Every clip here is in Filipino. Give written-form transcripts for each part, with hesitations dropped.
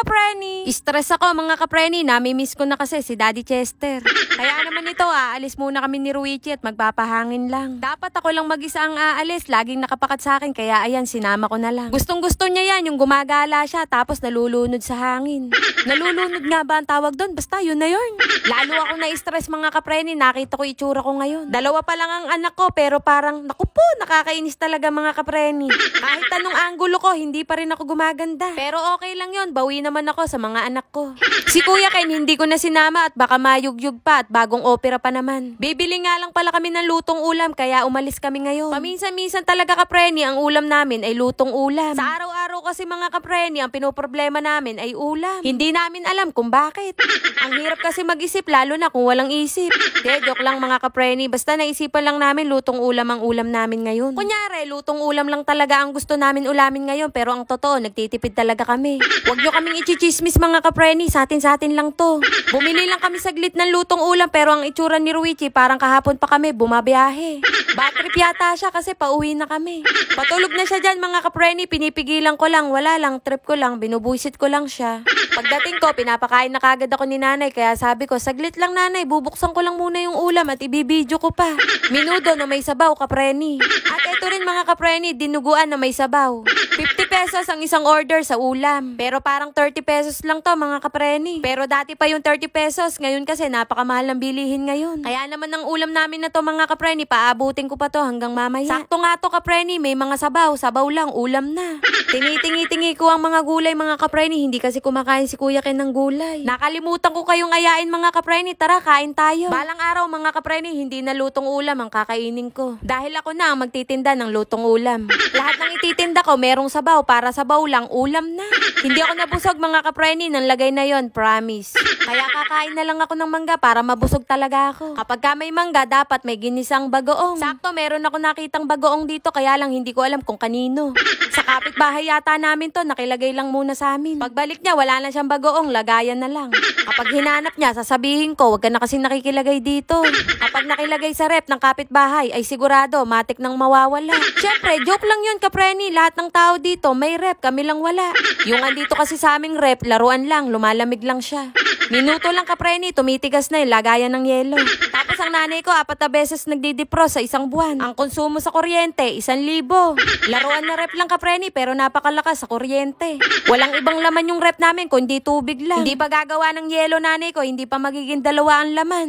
kapreni. Stress ako mga kapreni, nami-miss ko na kasi si Daddy Chester. Kaya naman ito, aalis muna kami ni Ruichi at magpapahangin lang. Dapat ako lang mag-isa ang aalis, laging nakapakat sa akin, kaya ayan, sinama ko na lang. Gustong-gusto niya yan, yung gumagala siya tapos nalulunod sa hangin. Nalulunod nga ba ang tawag doon? Basta yun na yun. Lalo ako na-stress mga kapreni, nakita ko itsura ko ngayon. Dalawa pa lang ang anak ko pero parang, naku po, nakakainis talaga mga kapreni. Kahit anong anggulo ko, hindi pa rin ako gumaganda. Pero okay lang yun, bawi naman ako sa mga anak ko. Si Kuya Ken, hindi ko na sinama at baka mayugyug pa at bagong opera pa naman. Bibili nga lang pala kami ng lutong ulam kaya umalis kami ngayon. Paminsan-minsan talaga kapreni, ang ulam namin ay lutong ulam. Sa araw-araw kasi mga kapreni, ang pinoproblema namin ay ulam. Hindi namin alam kung bakit. Ang hirap kasi mag-isip lalo na kung walang isip. Joke lang mga kapreni, basta naisipan lang namin lutong ulam ang ulam namin ngayon. Kunyari, lutong ulam lang talaga ang gusto namin ulamin ngayon pero ang totoo, nagtitipid talaga kami. Huwag nyo kaming ichichismis mga kapreni, sa atin lang to. Bumili lang kami saglit ng lutong ulam pero ang itsura ni Ruichi parang kahapon pa kami bumabiyahe. Bad trip yata siya kasi pauwi na kami. Patulog na siya dyan mga kapreni, pinipigilan ko lang, wala lang, trip ko lang, binubuisit ko lang siya. Pagdating ko, pinapakain na kagad ako ni nanay kaya sabi ko, saglit lang nanay, bubuksan ko lang muna yung ulam at ibibidyo ko pa. Minudo na may sabaw kapreni. At ito rin mga kapreni, dinuguan na may sabaw. 50 pesos ang isang order sa ulam. Pero parang 30 pesos lang to mga kapreni. Pero dati pa yung 30 pesos, ngayon kasi napakamahal ng bilihin ngayon. Kaya naman ang ulam namin na to mga kapreni, paabutin ko pa to hanggang mamaya. Sakto nga to kapreni, may mga sabaw lang, ulam na. Tinitingi-tingi ko ang mga gulay mga kapreni, hindi kasi kumakain si Kuya Ken ng gulay. Nakalimutan ko kayong ayain mga kapreni, tara kain tayo. Balang araw mga kapreni, hindi na lutong ulam ang kakainin ko. Dahil ako na ang magtitinda ng lutong ulam. Lahat ng ititinda ko merong sabaw, para sabaw lang, ulam na. Hindi ako nabusog mga kapreni, nang lagay na yon, promise. Kaya kakain na lang ako ng mangga para mabusog talaga ako. Kapag ka may mangga, dapat may ginisang bagoong. Sakto, meron ako nakitang bagoong dito, kaya lang hindi ko alam kung kanino. Sa kapitbahay yata namin to, nakilagay lang muna sa amin. Pagbalik niya, wala na siyang bagoong, lagayan na lang. Kapag hinanap niya, sasabihin ko, wag ka na kasi nakikilagay dito. Kapag nakilagay sa rep ng kapitbahay, ay sigurado, matik nang mawawala. Siyempre, joke lang yun kapreni, lahat ng tao dito may rep, kami lang wala. Yung andito kasi sa aming rep, laruan lang, lumalamig lang siya. Minuto lang kapreni, tumitigas na yung lagayan ng yelo. Tapos ang nanay ko, 4 na beses nagdidipros sa isang buwan. Ang konsumo sa kuryente, 1,000. Laruan na rep lang kapreni, pero napakalakas sa kuryente. Walang ibang laman yung rep namin, kundi tubig lang. Hindi pa gagawa ng yelo nanay ko, hindi pa magiging 2 ang laman.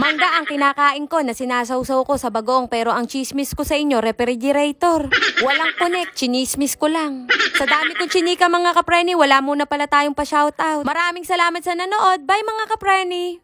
Mangga ang kinakain ko na sinasawsaw ko sa bagoong, pero ang chismis ko sa inyo, refrigerator. Walang connect, chinismis ko lang. Sa dami kong chinika mga kapreni, wala muna pala tayong pa-shoutout. Maraming salamat sa nanood. Bye mga kapreni!